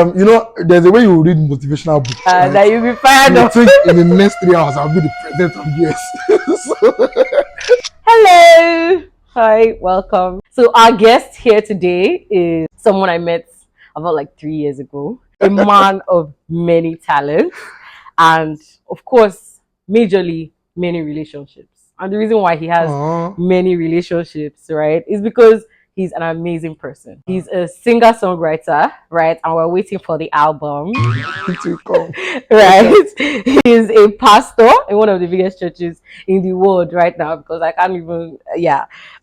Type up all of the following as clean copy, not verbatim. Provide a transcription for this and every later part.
there's a way you read motivational books. Right? That you'll be fired You up. think in the next 3 hours I'll be the president of the US. So, Hello. Hi, welcome. So our guest here today is someone I met about like 3 years ago. A man of many talents and of course, majorly many relationships. And the reason why he has many relationships, right, is because he's an amazing person. He's a singer-songwriter, right? And we're waiting for the album to come. right? He's a pastor in one of the biggest churches in the world right now because I can't even,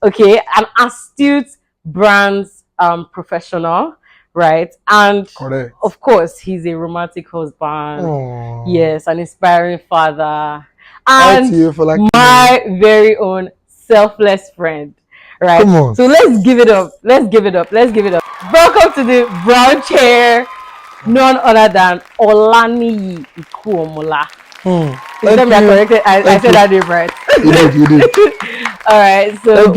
okay, an astute brands professional, right? And Correct. of course, he's a romantic husband, yes, an inspiring father, and my very own selfless friend. Right. Come on. So let's give it up. Let's give it up. Let's give it up. Welcome to the brown chair, none other than Olaniyi Ikuomola. I said that name right. You did. All right. So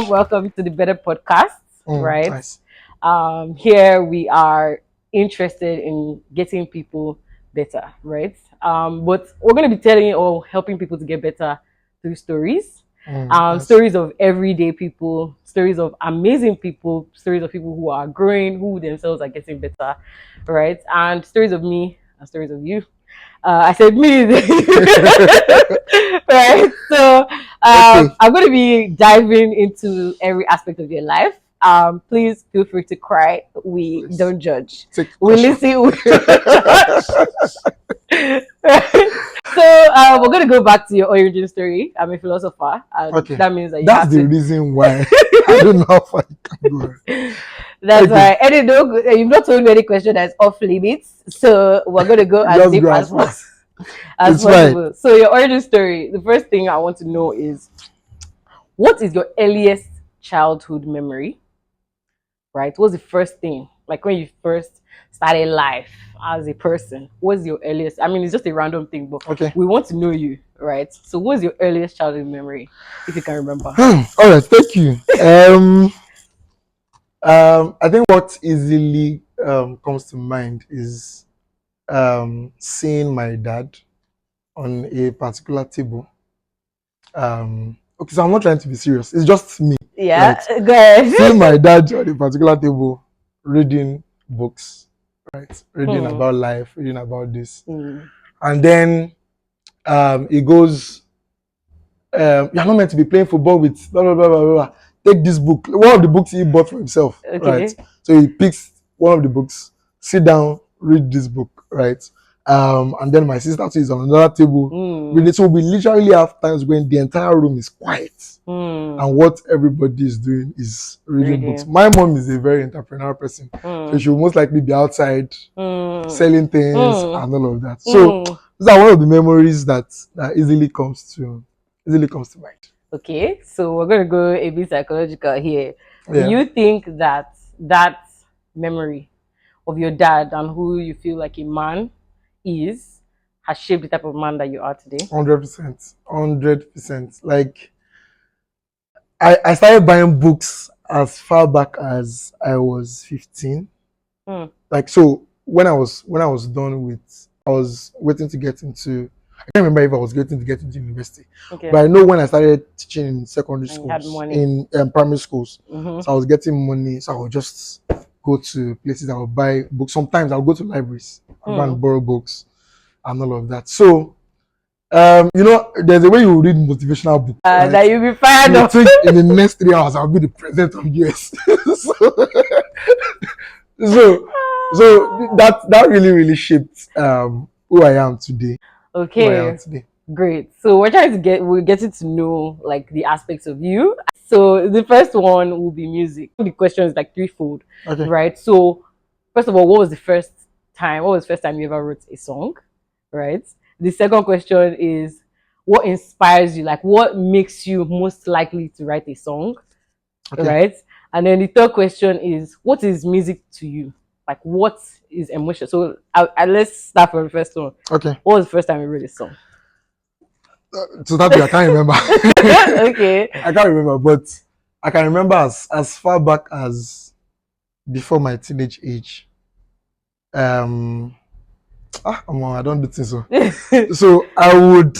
welcome to the Better Podcast. Right. Nice. Here we are interested in getting people better. Right. But we're going to be telling or helping people to get better through stories. Nice. Stories of everyday people, stories of amazing people, stories of people who are growing, who themselves are getting better, right? And stories of me and stories of you. I said me, right? So I'm going to be diving into every aspect of your life. Please feel free to cry. We don't judge. We listen. So we're going to go back to your origin story. I'm a philosopher. And that means that that's the reason why I don't know how far you can go. That's right. And you've not told me any question that's off limits. So we're going to go as deep as possible. Right. So your origin story, the first thing I want to know is, what is your earliest childhood memory? Right? What's the first thing? Like when you first started life as a person, what's your earliest? I mean, it's just a random thing, but we want to know you, right? So what's your earliest childhood memory, if you can remember? All right, thank you. I think what easily comes to mind is seeing my dad on a particular table. Okay, so I'm not trying to be serious. It's just me. Yeah, right? Go ahead. Seeing my dad on a particular table, reading books, right? Reading about life, reading about this. And then he goes, you're not meant to be playing football with blah, blah, blah, blah, blah. Take this book. One of the books he bought for himself, right? So he picks one of the books, sit down, read this book, right? And then my sister is on another table. So we literally have times when the entire room is quiet. And what everybody is doing is reading books. My mom is a very entrepreneurial person. So she will most likely be outside selling things and all of that. So these are one of the memories that easily comes to mind. Okay, so we're going to go a bit psychological here. Do you think that memory of your dad and who you feel like a man has shaped the type of man that you are today? 100%. 100%. Like, I started buying books as far back as I was 15. Like, so when I was done with, I was waiting to get into, I can't remember if I was waiting to get into university. But I know when I started teaching in secondary schools, in primary schools, so I was getting money, so I would just go to places, I would buy books. Sometimes I'll go to libraries and borrow books and all of that. So there's a way you read motivational books. Right? That you'll be fired up. You think in the next 3 hours I'll be the president of the US. so that really shaped who I am today. Okay. Great. So we're getting to know like the aspects of you. So the first one will be music. The question is like threefold. Right? So first of all, what was the first time you ever wrote a song? Right? The second question is, what inspires you? Like, what makes you most likely to write a song? Right? And then the third question is, what is music to you? Like, what is emotion? So let's start from the first one. What was the first time you wrote a song? So that I can't remember. I can't remember, but I can remember as far back as before my teenage age. I don't do things so. So I would.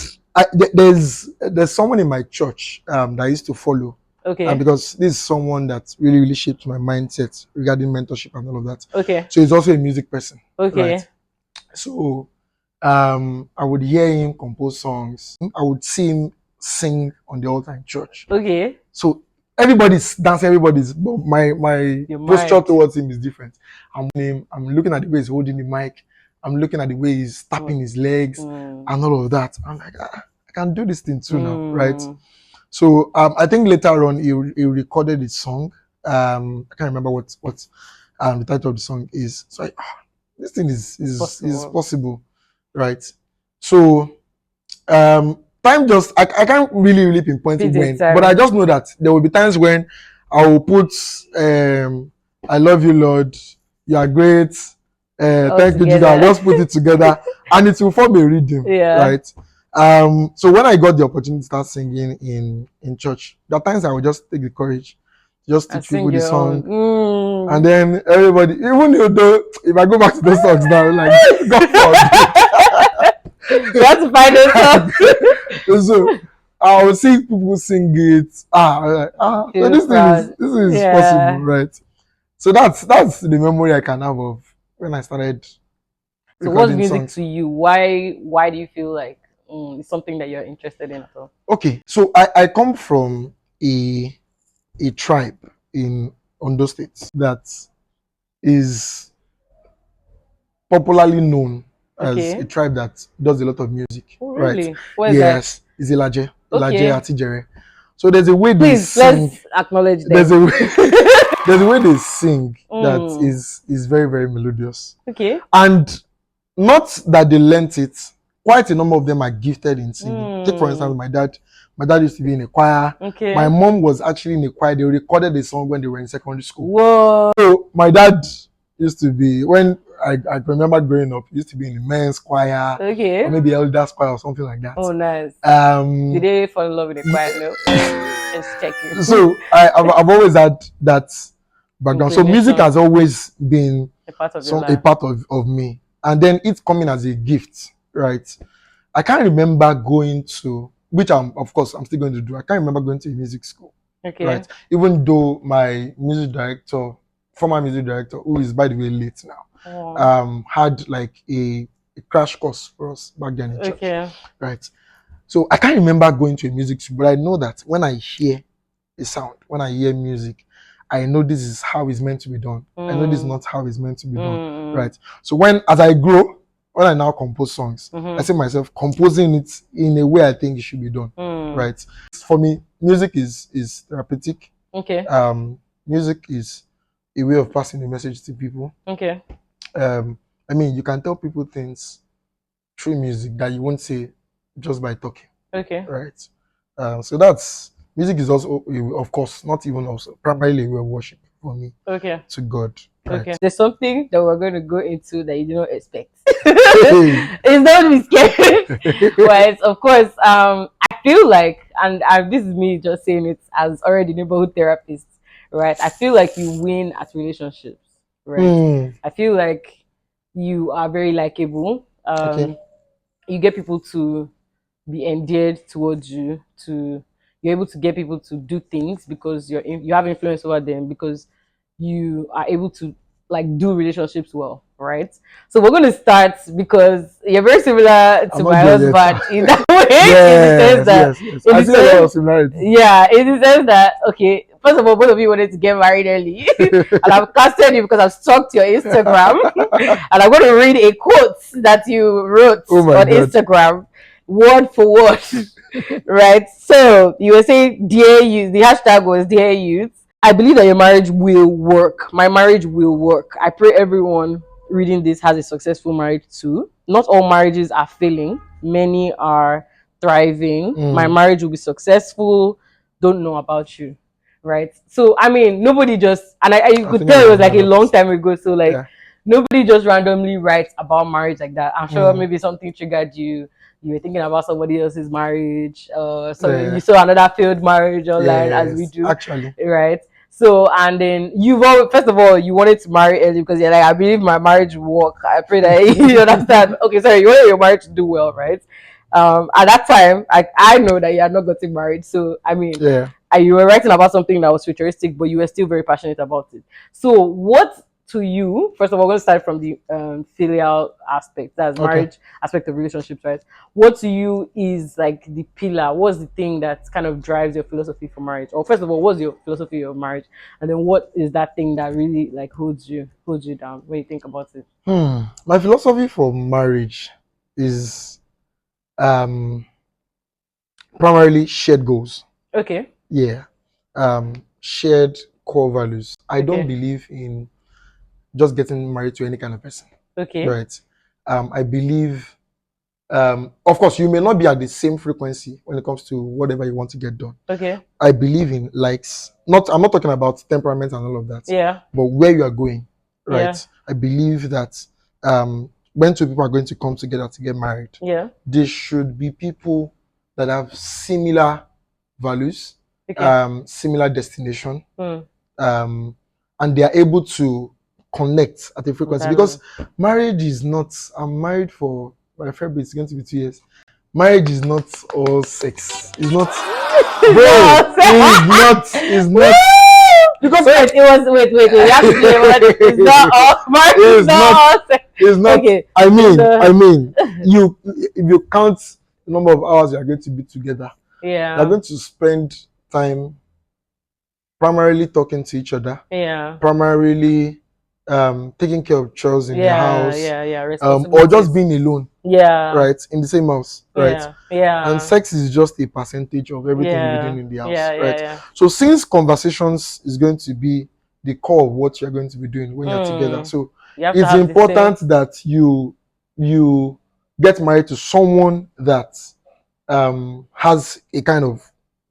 There's someone in my church that I used to follow. Okay. Because this is someone that really shaped my mindset regarding mentorship and all of that. Okay. So he's also a music person. Okay. Right? So I would hear him compose songs. I would see him sing on the altar in church. Okay. So everybody's dancing, but my posture towards him is different. I'm looking at the way he's holding the mic. I'm looking at the way he's tapping his legs and all of that. I'm like, I can do this thing too now, right? So I think later on he recorded his song. I can't remember what the title of the song is. So this thing is possible, right? So time just I can't really pinpoint when, but I just know that there will be times when I will put I love you, Lord, you are great, thank you, Jesus. I'll just put it together and it will form a rhythm, right? So when I got the opportunity to start singing in church, there are times I would just take the courage, just teach people the song, and then everybody, even though if I go back to those songs now, like God forbid. You have to find those songs. So I will see people sing it. So this is possible, right? So that's the memory I can have of when I started. So what's music songs. To you? Why do you feel like it's something that you're interested in at all? Okay, so I come from a tribe in Ondo State that is popularly known as a tribe that does a lot of music. Oh, really? Right? What is that? It's Ilaje. Ilaje Atijere. So there's a way they sing. Let's acknowledge them. There's a way they sing that is very, very melodious. Okay. And not that they learnt it. Quite a number of them are gifted in singing. Take for instance, my dad used to be in a choir. Okay. My mom was actually in a choir. They recorded a song when they were in secondary school. Whoa. So my dad used to be, when I remember growing up, he used to be in the men's choir. Okay. Or maybe elders choir or something like that. Oh, nice. Did they fall in love with the choir? No. Just checking. So I've always had that background. So music has always been a part of a part of me. And then it's coming as a gift, right? I can't remember going to, which I'm still going to do. I can't remember going to a music school. Okay. Right. Even though my former music director, who is by the way late now, had like a crash course for us back then in church. Okay. Right. So I can't remember going to a music school, but I know that when I hear a sound, when I hear music, I know this is how it's meant to be done. I know this is not how it's meant to be done. Right. So as I grow, when I now compose songs, I see myself composing it in a way I think it should be done. Right. For me, music is therapeutic. Okay. Music is a way of passing a message to people. Okay. I mean, you can tell people things through music that you won't say just by talking. Okay. Right. So music is also, of course, not even also primarily a way of worship for me. Okay. To God. Right. Okay. There's something that we're going to go into that you do not expect. It's not be scary. But of course, I feel like, and this is me just saying it as already neighborhood therapist, right? I feel like you win at relationships, right? I feel like you are very likable. You get people to be endeared towards you. You're able to get people to do things because you have influence over them, because you are able to like do relationships well, right? So we're going to start because you're very similar to my husband in that way. Yes. I see a lot of similarities. Yeah, in the sense that, okay, first of all, both of you wanted to get married early, and I've casted you because I've stalked your Instagram, and I'm going to read a quote that you wrote on Instagram, word for word, right? So you were saying, "Dear youth," the hashtag was "Dear youth. I believe that your marriage will work. My marriage will work. I pray everyone reading this has a successful marriage too. Not all marriages are failing. Many are thriving. My marriage will be successful. Don't know about you." Right? So, I mean, nobody just, and you could tell it was like a long time ago. So, like, nobody just randomly writes about marriage like that. I'm sure maybe something triggered you. You were thinking about somebody else's marriage. You saw another failed marriage online, as we do. Actually. Right? So, and then first of all, you wanted to marry early because you're like, I believe my marriage will work. I pray that you understand. Okay, sorry, you wanted your marriage to do well, right? At that time, I know that you had not gotten married. So, I mean, Yeah. you were writing about something that was futuristic, but you were still very passionate about it. So, what to you, first of all, we're going to start from the filial aspect, that's marriage aspect of relationships, right? What to you is like the pillar? What's the thing that kind of drives your philosophy for marriage? Or first of all, what's your philosophy of marriage? And then what is that thing that really like holds you down when you think about it? My philosophy for marriage is primarily shared goals. Okay. Yeah. Shared core values. I don't believe in just getting married to any kind of person. Okay. Right. I believe of course you may not be at the same frequency when it comes to whatever you want to get done. Okay. I believe in likes. I'm not talking about temperament and all of that. Yeah. But where you are going, right? Yeah. I believe that when two people are going to come together to get married, yeah, they should be people that have similar values, similar destination, and they are able to connect at a frequency. Because marriage is not. I'm married for my February. It's going to be 2 years. Marriage is not all sex. It's not. Bro, it's not. Because it was wait. You have to say what it's not all. Marriage is not all sex. It's not. Okay. I mean, you if you count the number of hours you are going to be together, yeah, you're going to spend time primarily talking to each other. Yeah. Primarily taking care of chores in the house. Or just being alone. Yeah. Right, in the same house. Right. Yeah. And sex is just a percentage of everything you're doing in the house. Right. Yeah. So since conversations is going to be the core of what you're going to be doing when you're together, so it's important that you get married to someone that has a kind of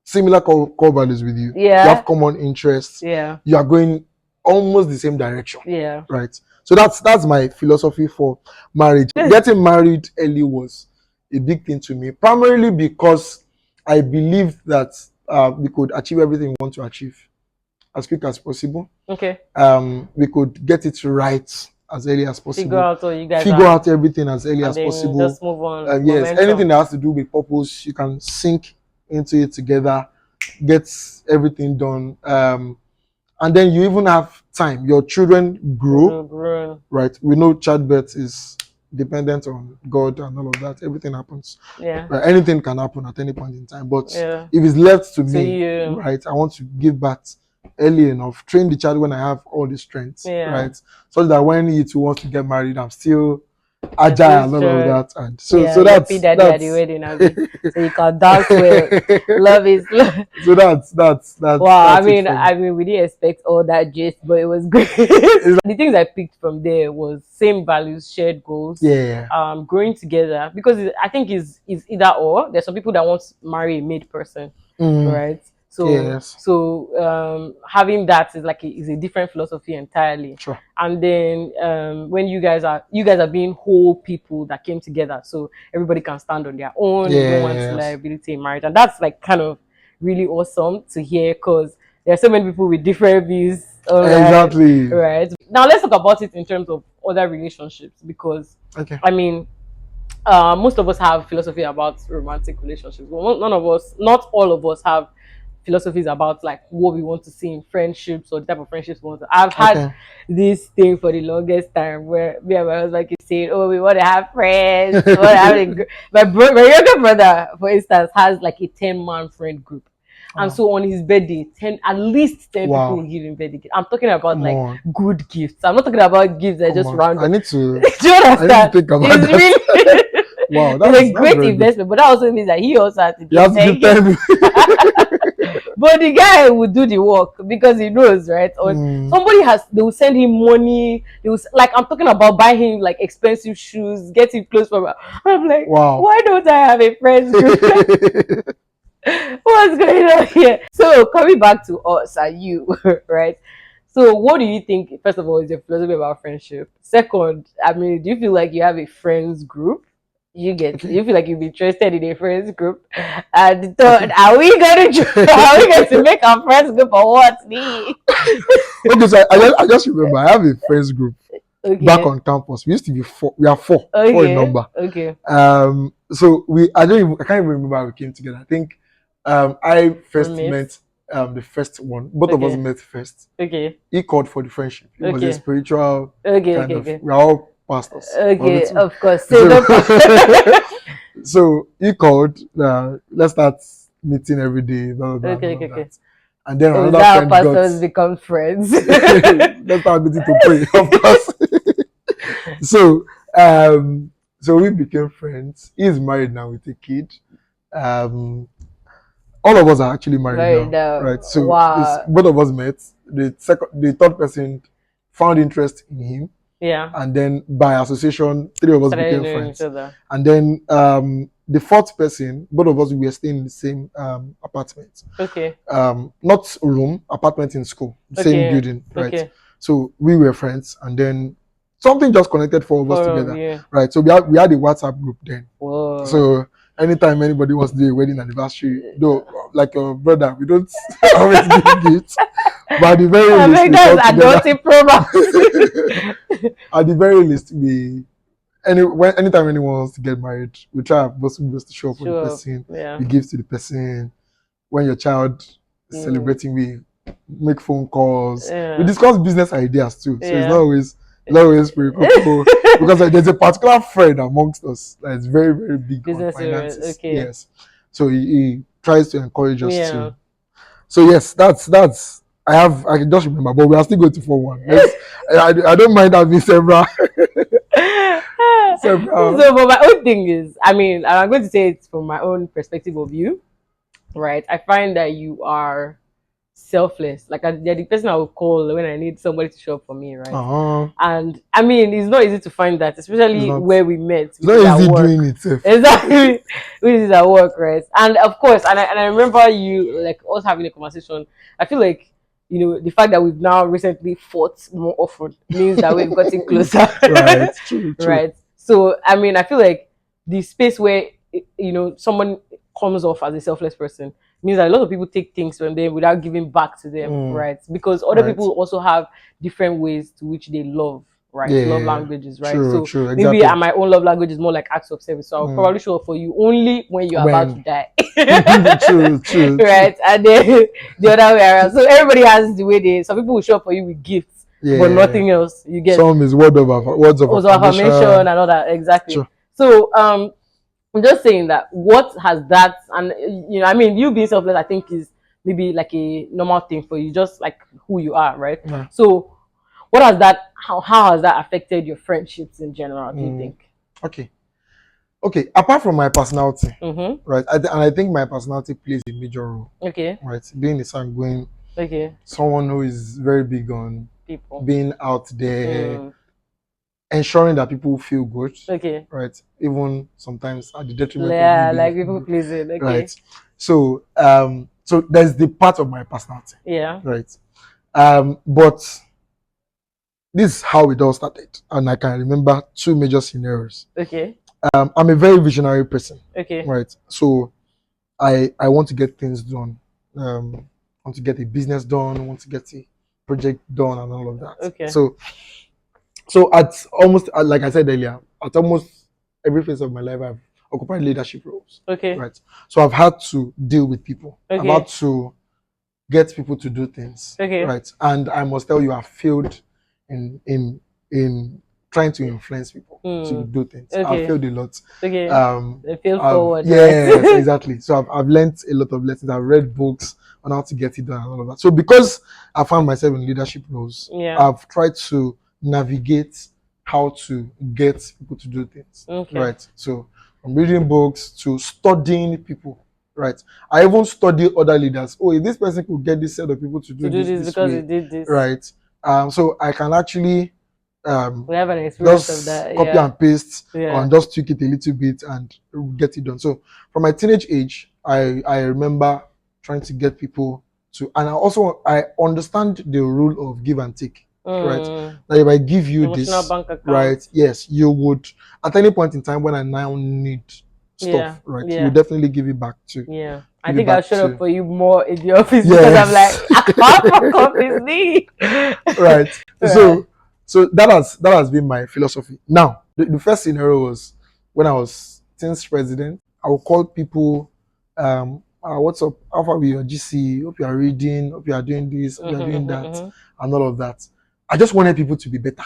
similar core values with you. Yeah. You have common interests. Yeah. You are going almost the same direction. Yeah. Right. So that's my philosophy for marriage. Getting married early was a big thing to me, primarily because I believe that we could achieve everything we want to achieve as quick as possible. Okay. We could get it right as early as possible. Figure out everything as early as possible. Just move on. Yes, anything that has to do with purpose, you can sink into it together, get everything done. And then you even have time. Your children grow. Right? We know childbirth is dependent on God and all of that. Everything happens. Yeah. Right? Anything can happen at any point in time. But if it's left to me, right, I want to give birth early enough, train the child when I have all the strength, right? So that when he too wants to get married, I'm still agile and all of that. And so that's at the wedding, so you can dance well. Love is love. So that's wow. I mean, we didn't expect all that gist, but it was great. The things I picked from there was same values, shared goals, growing together. Because I think is either or. There's some people that want to marry a made person, right? So having that is like is a different philosophy entirely. Sure. And then when you guys are being whole people that came together, so everybody can stand on their own. You don't want liability in marriage, and that's like kind of really awesome to hear because there are so many people with different views. Exactly. Right. Now let's talk about it in terms of other relationships because I mean. Most of us have philosophy about romantic relationships. Well, not all of us have philosophies about like what we want to see in friendships or the type of friendships we want to. I've had this thing for the longest time where me and my husband keep saying, "Oh, we want to have friends." My younger brother, for instance, has like a 10-man friend group. And so on his birthday, at least 10 people will give him birthday gifts. I'm talking about like good gifts. I'm not talking about gifts that just random. I need to. Do you understand? I need to think about it's that. Really, wow, that's a great investment. But that also means that he also has to give 10 gifts. But the guy will do the work because he knows, right? Or they will send him money. They will, like, I'm talking about buying him like expensive shoes, get him clothes from. I'm like, why don't I have a friends group? What's going on here? So coming back to us and you, right? So what do you think, first of all, is your philosophy about friendship? Second, I mean, do you feel like you have a friends group? You get Okay. you feel like you'll be interested in a friends group, and thought, are we going to make a friends group or what? Okay, so I just remember I have a friends group back on campus. We used to be four. We are four in number. Okay. So I can't even remember how we came together. I think I first met the first one. Both of us met first. Okay. He called for the friendship. It was a spiritual kind of. Okay. We are all pastors. Okay, of course. So he called. Let's start meeting every day. Blah, blah, blah, Okay. And then So another is that friend how pastors become friends? Let's start meeting to pray, of course. So we became friends. He's married now with a kid. All of us are actually married now, right? So both of us met. The third person found interest in him. Yeah. And then by association, three of us became friends. And then the fourth person, both of us were staying in the same apartment. Okay. Not room, apartment in school, same building, right? Okay. So we were friends, and then something just connected four of us together, right? So we had a WhatsApp group then. Whoa. So anytime anybody wants to do a wedding anniversary, though, like your brother, we don't always give gifts. But at the very least, at the very least, anytime anyone wants to get married, we try our best to show up for the person. We give to the person. When your child is celebrating, we make phone calls. We discuss business ideas too. So it's not always very comfortable because there's a particular friend amongst us that is very, very big business on finances. Okay. Yes. So he tries to encourage us to. So yes, that's I can just remember, but we are still going to 4-1. I don't mind having several. So, but my own thing is, I mean, I'm going to say it from my own perspective of you, right? I find that you are selfless. Like they're the person I will call when I need somebody to show up for me, right? And I mean, it's not easy to find that, especially where we met. It's not easy doing it. Exactly, which is at work, right? And of course, and I remember you like us having a conversation. I feel like, you know, the fact that we've now recently fought more often means that we've gotten closer. Right. True. Right. So I mean, I feel like the space where, you know, someone comes off as a selfless person means that a lot of people take things from them without giving back to them, right? Because other people also have different ways to which they love, right? Love languages, right? True, exactly. Maybe my own love language is more like acts of service. So I'll probably show up for you only when you're about to die. True. Right? And then the other way around. So everybody has the way some people will show up for you with gifts, but nothing else. You get some is words of affirmation and all that. Exactly. Sure. So I'm just saying that what has that, and you know, I mean, you being selfless, I think is maybe like a normal thing for you, just like who you are, right? Yeah. So what has that, how has that affected your friendships in general, do you think? Okay, apart from my personality, right, and I think my personality plays a major role, right, being a sanguine, someone who is very big on people, being out there, ensuring that people feel good, right, even sometimes at the detriment of like people pleasing, right. So so there's the part of my personality, right, but this is how it all started, and I can remember two major scenarios. I'm a very visionary person, right, so I want to get things done, want to get a business done, want to get a project done and all of that. So at almost, like I said earlier, at almost every phase of my life, I've occupied leadership roles. Right. So I've had to deal with people. I've had to get people to do things. Right. And I must tell you, I've failed in trying to influence people to do things. I've failed a lot. Failed forward. Yes, exactly. So I've learned a lot of lessons. I've read books on how to get it done and all of that. So because I found myself in leadership roles, I've tried to navigate how to get people to do things, right? So from reading books to studying people, right? I even study other leaders. Oh, if this person could get this set of people to do this because way, he did this, right? So I can actually we have an experience of that. Copy and paste, and just tweak it a little bit and get it done. So from my teenage age, I remember trying to get people to, and I understand the rule of give and take. right? That if I give you emotional this, bank account, right? Yes, you would at any point in time when I now need stuff, right? You would definitely give it back to. Yeah. I think I'll show up for you more in the office yes. because I'm like, I can't fuck up his knee. Right. So that has been my philosophy. Now, the first scenario was when I was team's president. I would call people, what's up? How far with your GC? Hope you are reading. Hope you are doing this. Hope you are doing that, and all of that. I just wanted people to be better,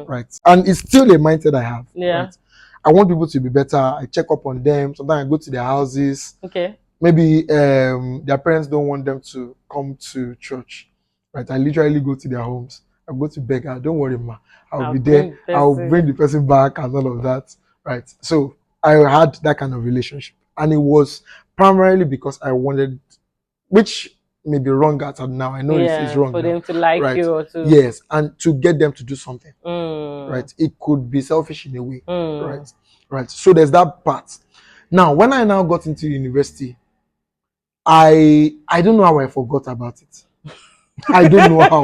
right? And it's still a mindset I have. Yeah. Right? I want people to be better. I check up on them. Sometimes I go to their houses. Okay. Maybe their parents don't want them to come to church, right? I literally go to their homes. I go to beg. Don't worry, ma. I'll be there. I'll bring the person back and all of that, right? So I had that kind of relationship, and it was primarily because I wanted, which may be wrong at now. I know it's wrong for now, them to like right? you or to yes, and to get them to do something, right? It could be selfish in a way, right? So there's that part. Now, when I now got into university, I don't know how I forgot about it. I don't know how,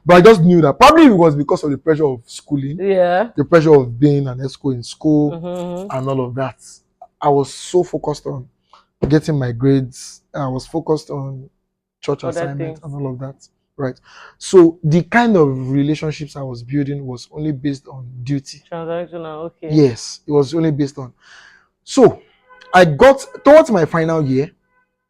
but I just knew that probably it was because of the pressure of schooling, the pressure of being an ESCO in school, and all of that. I was so focused on getting my grades. I was focused on church assignments and all of that, right? So the kind of relationships I was building was only based on duty. Transactional, okay. Yes, it was only based on. So I got towards my final year.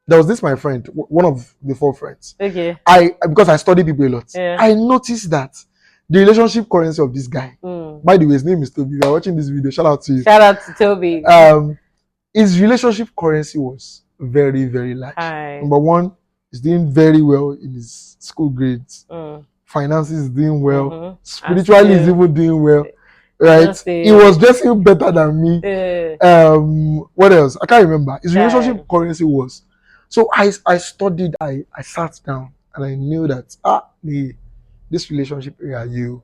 There was this my friend, one of the 4 friends. Okay. Because I study people a lot. Yeah. I noticed that the relationship currency of this guy. By the way, his name is Toby. If you're watching this video, shout out to you. Shout out to Toby. His relationship currency was very, very large. Number 1, he's doing very well in his school grades. Finances is doing well. Spiritually, he's even doing well. Right? He was dressing better than me. What else? I can't remember. His relationship currency was. So I studied, I sat down, and I knew that this relationship area, you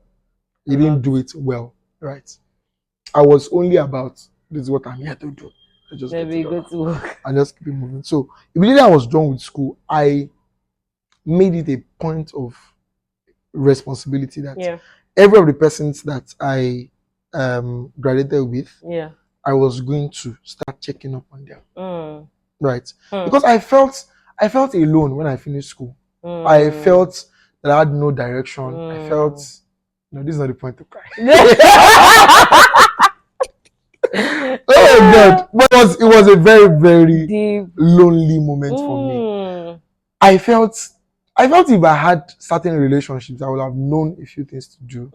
didn't do it well, right? I was only about, this is what I'm here to do. I just go to work and just keep it moving. So immediately I was done with school, I made it a point of responsibility that every of the persons that I graduated with, I was going to start checking up on them. Right. Because I felt alone when I finished school. I felt that I had no direction. I felt this is not the point to cry. Oh God. But it was a very, very deep, lonely moment for me. I felt if I had certain relationships, I would have known a few things to do.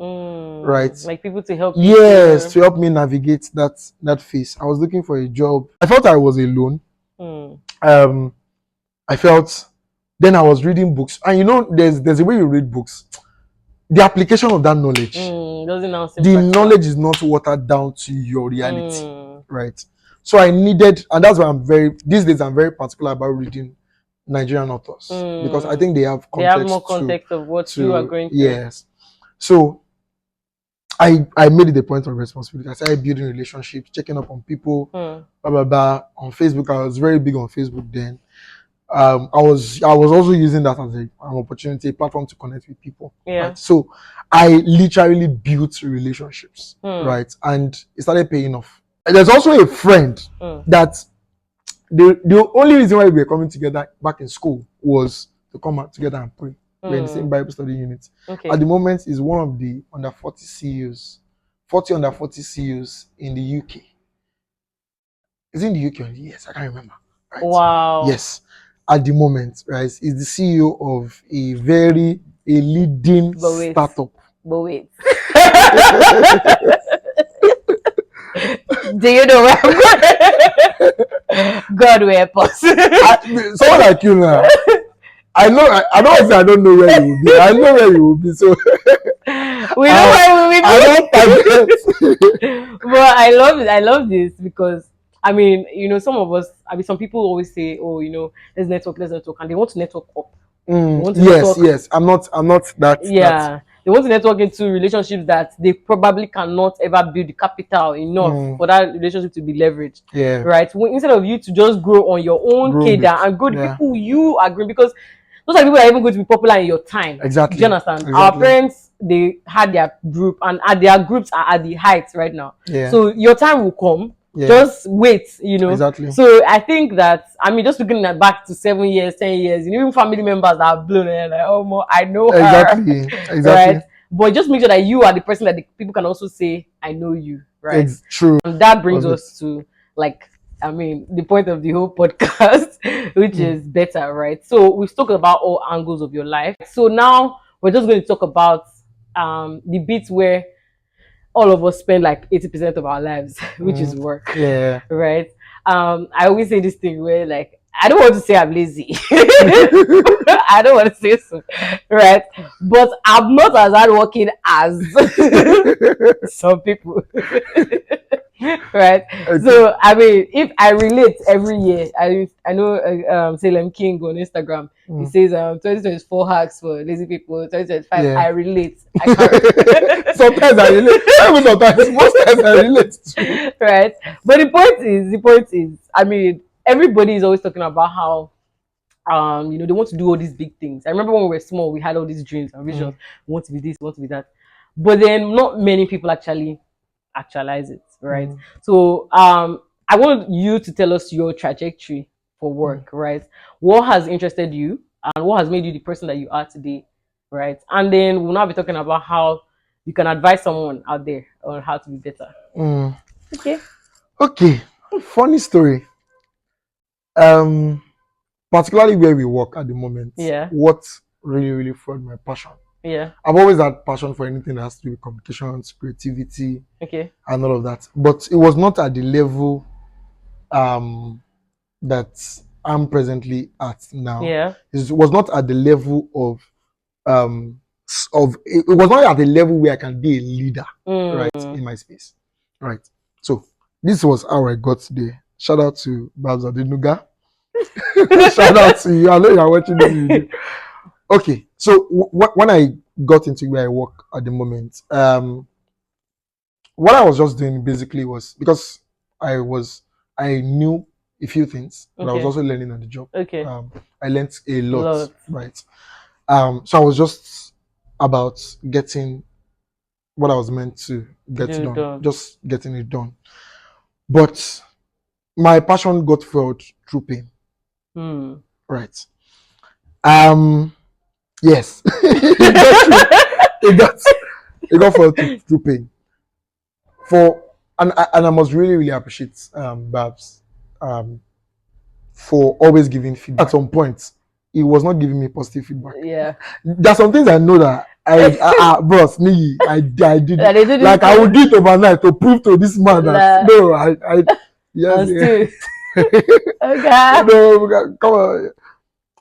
Right. Like people to help you. Yes, to help me navigate that phase. I was looking for a job. I felt I was alone. I felt, then I was reading books, and there's a way you read books. The application of that knowledge, the knowledge is not watered down to your reality, right? So I needed, and that's why these days I'm very particular about reading Nigerian authors, because I think they have more context of what you are going through. Yes. So I made it a point of responsibility. I started building relationships, checking up on people, blah blah blah. On Facebook, I was very big on Facebook then. I was also using that as an opportunity, a platform to connect with people. Right? So I literally built relationships, right? And it started paying off. And there's also a friend that the only reason why we were coming together back in school was to come out together and pray. We're in the same Bible study unit. Okay. At the moment, is one of the under 40 CEOs, 40 under 40 CEOs in the UK. Is it in the UK or in the US? I can't remember. Right? Wow. Yes. At the moment, right, is the CEO of a leading startup. But wait. Do you know where I'm going? God will help us. Someone like you now. I don't know where you will be. I know where you will be. So we know where we will be. I don't But I love this because some of us, some people always say, oh, let's network, and they want to network up. Yes. I'm not that. Yeah. They want to network into relationships that they probably cannot ever build the capital enough for that relationship to be leveraged. Yeah. Right. Instead of you to just grow on your own cadre and grow the people you are growing, because those are people that are even going to be popular in your time. Exactly. Do you understand? Exactly. Our parents, they had their group, and their groups are at the heights right now. Yeah. So your time will come. Yeah. Just wait, Exactly. So I think that, just looking at back to 7 years, 10 years, even family members are blown and like, oh, I know her. Exactly. Right? But just make sure that you are the person that the people can also say, I know you, right? It's true. And that brings us to the point of the whole podcast, which is better, right? So we've talked about all angles of your life. So now we're just going to talk about the bits where all of us spend like 80% of our lives, which is work. Yeah. Right? I always say this thing where like, I don't want to say I'm lazy. I don't want to say so. Right? But I'm not as hardworking as some people. Right? Okay. So if I relate every year, I know Salem King on Instagram, he says 2024 hacks for lazy people, 2025. I relate. I can't. Sometimes I relate. Sometimes, most times I relate too. Right? But the point is, everybody is always talking about how they want to do all these big things. I remember when we were small, we had all these dreams and visions. We want to be this, we want to be that. But then not many people actually actualize it, right? So I want you to tell us your trajectory for work, right? What has interested you and what has made you the person that you are today, right? And then we'll now be talking about how you can advise someone out there on how to be better. Okay. Funny story. Particularly where we work at the moment. Yeah. What really fueled my passion. Yeah. I've always had passion for anything that has to do with communications, creativity, and all of that. But it was not at the level that I'm presently at now. Yeah. It was not at the level it was not at the level where I can be a leader, right, in my space. Right. So this was how I got there. Shout out to Babs Adenuga. Shout out to you. I know you are watching this video. Okay, so when I got into where I work at the moment, what I was just doing basically was because I knew a few things, but I was also learning on the job. Okay. I learned a lot, right? So I was just about getting what I was meant to get done, just getting it done. But my passion got fueled through pain. Right. Yes. it got fueled through pain. And I must really appreciate Babs for always giving feedback. At some point, he was not giving me positive feedback. Yeah. There's some things I know that bros, me, I did. Like I would do it overnight to prove to this man that no, yes. Okay. No, come on.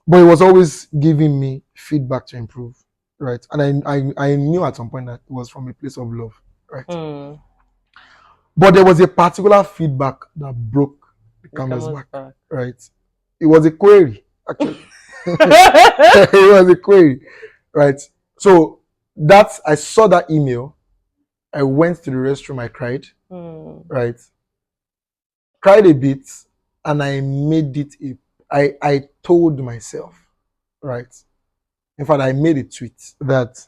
But he was always giving me feedback to improve, right? And I knew at some point that it was from a place of love, right? But there was a particular feedback that broke the camel's back, right? It was a query, actually. It was a query, right? So I saw that email. I went to the restroom. I cried, right? Cried a bit, and I made it I told myself, right? In fact, I made a tweet that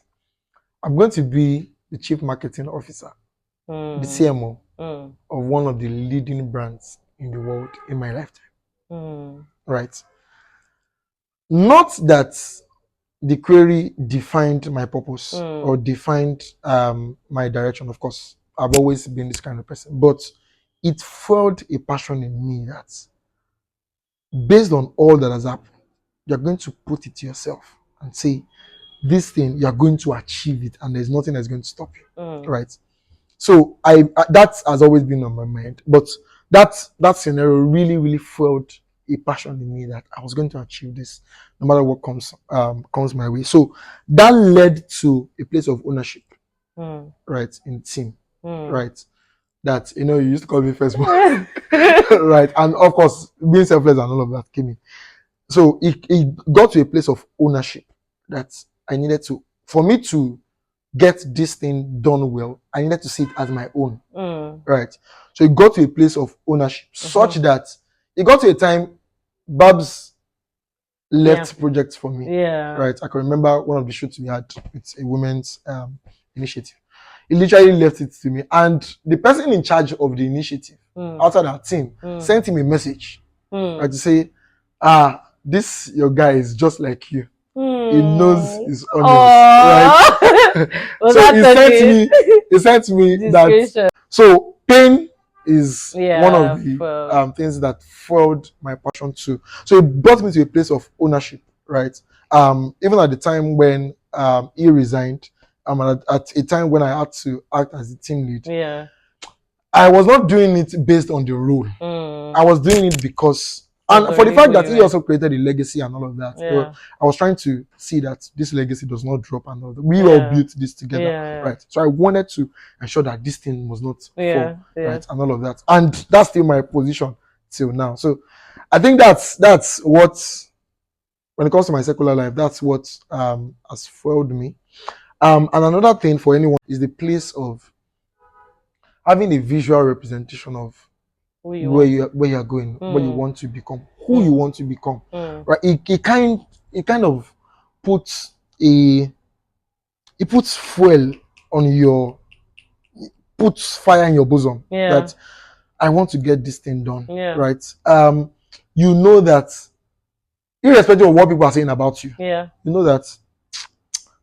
I'm going to be the chief marketing officer, the CMO of one of the leading brands in the world in my lifetime, right? Not that the query defined my purpose or defined my direction. Of course, I've always been this kind of person, but it fueled a passion in me that based on all that has happened, you're going to put it to yourself and say, this thing, you're going to achieve it and there's nothing that's going to stop you, right? So that has always been on my mind, but that scenario really fueled a passion in me that I was going to achieve this no matter what comes my way. So that led to a place of ownership, right, in team, right? That, you used to call me first born, right? And of course, being selfless and all of that came in. So it got to a place of ownership that I needed to, for me to get this thing done well, I needed to see it as my own, right? So it got to a place of ownership such that it got to a time, Babs left projects for me. Yeah. Right. I can remember one of the shoots we had with a women's initiative. He literally left it to me, and the person in charge of the initiative outside our team sent him a message right, to say, this your guy is just like you. He knows his honors, right? So he sent me that. So pain is one of the things that fueled my passion too. So it brought me to a place of ownership, right? Even at the time when he resigned, at a time when I had to act as the team lead, I was not doing it based on the role. I was doing it because, and for the fact that he also created a legacy and all of that, I was trying to see that this legacy does not drop and all that. We all built this together, right? So I wanted to ensure that this thing was not fall, right, and all of that. And that's still my position till now. So I think that's what, when it comes to my secular life, that's what has fueled me. And another thing for anyone is the place of having a visual representation of where you're going, what you want to become, who you want to become, right? It kind of puts fuel on your, puts fire in your bosom, that I want to get this thing done, right? You know that irrespective of what people are saying about you, you know that,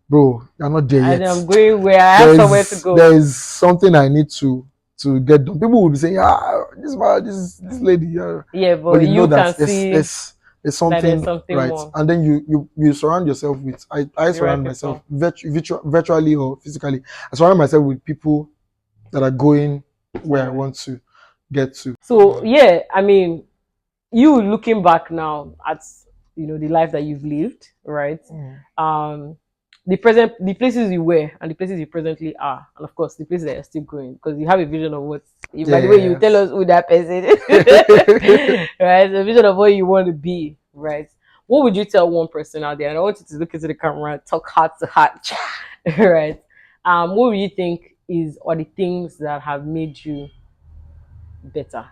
bro, you're not there yet. I'm going where I have somewhere to go. There is something I need to get done. People will be saying, this lady, but you know that there's something right, more. And then you surround yourself with. I surround myself virtually or physically. I surround myself with people that are going where I want to get to. So I mean, you looking back now at the life that you've lived, right? The places you were and the places you presently are, and of course the places that you're still going, because you have a vision of what, by the way you tell us who that person is, right? The vision of what you want to be, right? What would you tell one person out there? And I want you to look into the camera and talk heart to heart, right? What do you think are the things that have made you better?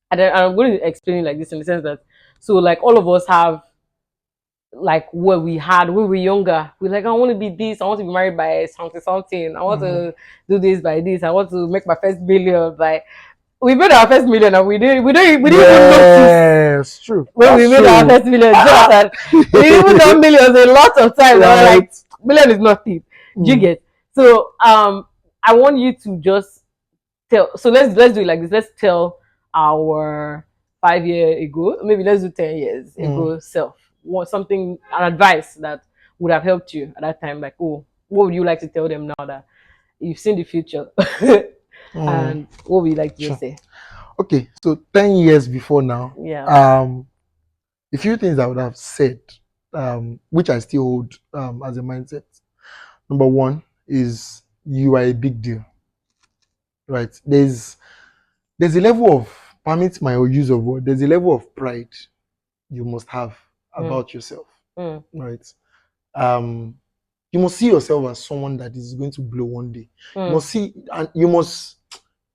And I'm going to explain it like this, in the sense that, so like all of us have, like what we had when we were younger, we're like, I want to be this, I want to be married by something, I want to do this by this, I want to make my first million by. We made our first million and we didn't even notice. Yes, true. When we made our first million, we even done millions a lot of times. Right. Like, million is nothing. Do you get? So I want you to just tell. So let's do it like this. Let's tell our 5 years ago, maybe let's do 10 years ago self. Something, an advice that would have helped you at that time, like, what would you like to tell them now that you've seen the future? And what would you like to say? Okay, so 10 years before now, a few things I would have said, which I still hold as a mindset. Number one is, you are a big deal, right? There's a level of, permit my use of word, there's a level of pride you must have about yourself, right? You must see yourself as someone that is going to blow one day. You must see, and you must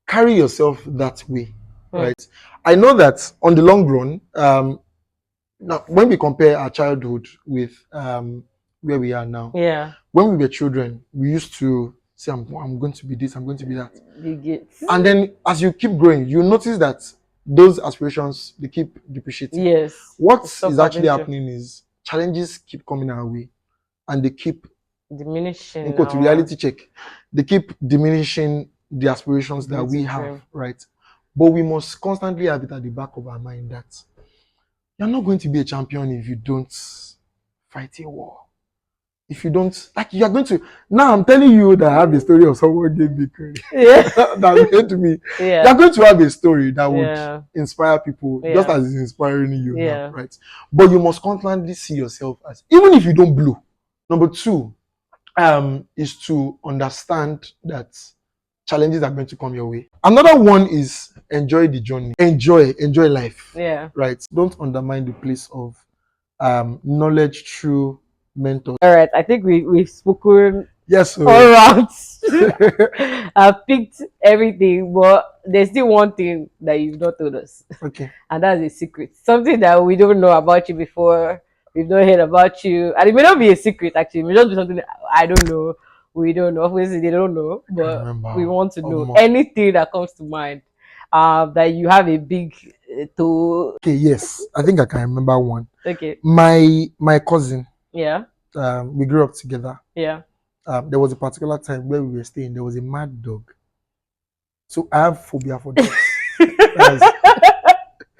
carry yourself that way, right? I know that on the long run, now when we compare our childhood with where we are now, when we were children, we used to say, I'm going to be this, I'm going to be that. And then as you keep growing, you notice that those aspirations, they keep depreciating. Yes. What is actually happening is challenges keep coming our way, and they keep diminishing. Reality check. They keep diminishing the aspirations that we have, right? But we must constantly have it at the back of our mind that you're not going to be a champion if you don't fight a war. If you don't, like, you're going to. Now I'm telling you that I have a story of someone gave me credit. That made me. You're going to have a story that would inspire people, just as it's inspiring you now, right? But you must constantly see yourself as, even if you don't blow. Number two, is to understand that challenges are going to come your way. Another one is enjoy the journey. Enjoy life. Right. Don't undermine the place of knowledge through mentors. All right, I think we've spoken. Yes, sir. All right. I've picked everything, but there's still one thing that you've not told us. Okay. And that's a secret. Something that we don't know about you before we've not heard about you, and it may not be a secret. Actually, it may just be something I don't know. We don't know. Obviously, they don't know, but we want to know anything that comes to mind. That you have a big toe. Okay, yes, I think I can remember one. Okay. My cousin. Yeah. We grew up together. Yeah. There was a particular time where we were staying. There was a mad dog. So I have phobia for dogs.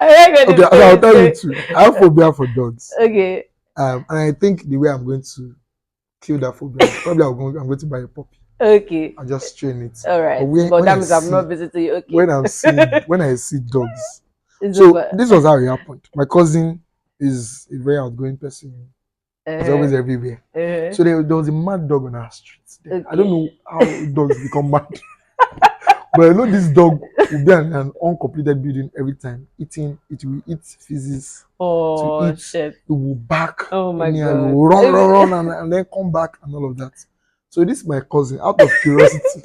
Okay, I'll tell you too. I have phobia for dogs. Okay. And I think the way I'm going to kill that phobia, probably I'm going to buy a puppy. Okay. I'll just train it. All right. But that means I'm not visiting you. Okay. When I see dogs. This was how it happened. My cousin is a very outgoing person. He's always everywhere. So there was a mad dog on our streets. Okay. I don't know how dogs become mad. But I know this dog will be in an uncompleted building every time. It will eat feces. Oh, shit. It will bark. Oh my God. It will run and then come back and all of that. So this is my cousin, out of curiosity.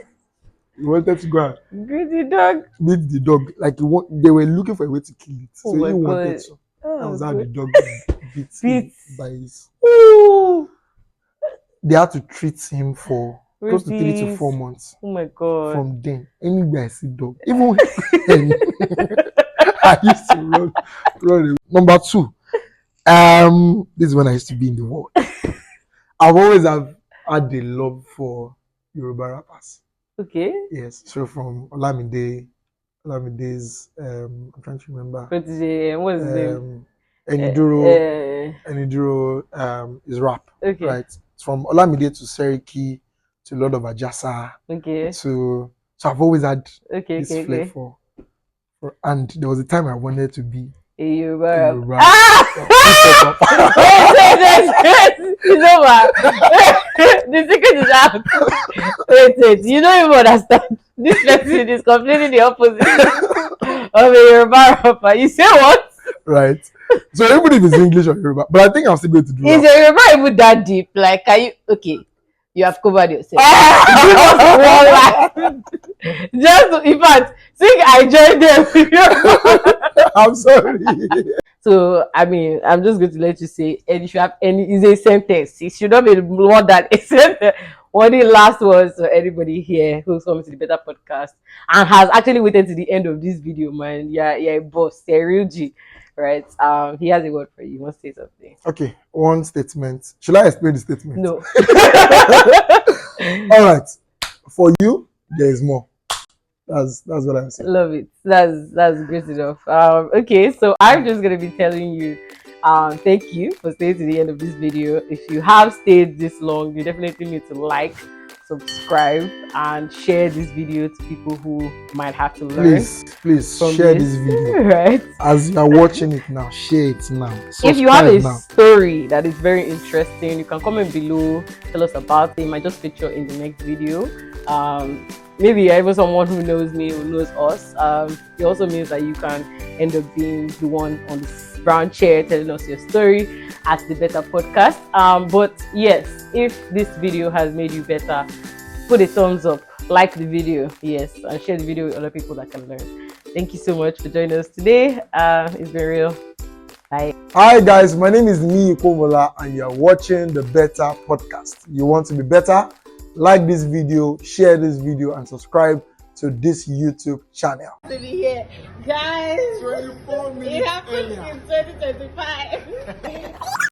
He wanted to go and greet the dog. Meet the dog. Like they were looking for a way to kill it. So he wanted to. That was how the dog beat by his. Ooh. They had to treat him for close to 3 to 4 months. Oh my God. From then, anywhere I see dog, even I used to run. Number 2, this is when I used to be in the world. I've always had a love for Yoruba rappers. Okay. Yes. So from Olaniyi's, I'm trying to remember. What is his name? Eniduro is rap. Okay. Right. From Olaniyi to Seriki to Lord of Ajasa. Okay. So I've always had this flair for, and there was a time I wanted to be a Yoruba rap. It's over. The secret is out. Wait. You don't even understand. This person is completely the opposite of a Yoruba rapper. You say what? Right. So even if it's English or Yoruba, but I think I'm still going to do is a Yoruba even that deep? Like, can you? Okay, you have covered yourself. Just in fact, think I joined them. I'm sorry. So I mean, I'm just going to let you say, and if you have any, is a sentence. It should not be more than a sentence. What the last was for anybody here who's coming to the Better Podcast and has actually waited to the end of this video, man. Yeah, a boss, you're a real G, right? He has a word for you. You want to say something? Okay, one statement. Should I explain the statement? No. All right. For you, there is more. That's what I'm saying. Love it. That's great enough. Okay, so I'm just gonna be telling you, thank you for staying to the end of this video. If you have stayed this long, you definitely need to like, subscribe, and share this video to people who might have to learn. Please share this video. Right. As you are watching it now, share it now. If you have a story that is very interesting, you can comment below, tell us about it. It might just feature in the next video. Maybe you're even someone who knows me, who knows us. It also means that you can end up being the one on this brown chair telling us your story at the Better Podcast. But yes, if this video has made you better, put a thumbs up, like the video, yes, and share the video with other people that can learn. Thank you so much for joining us today. It's been real. Bye. Hi guys, my name is Olaniyi Ikuomola and you're watching the Better Podcast. You want to be better? Like this video, share this video, and subscribe to this YouTube channel. To be here, guys. 24 minutes. It happened in 2025.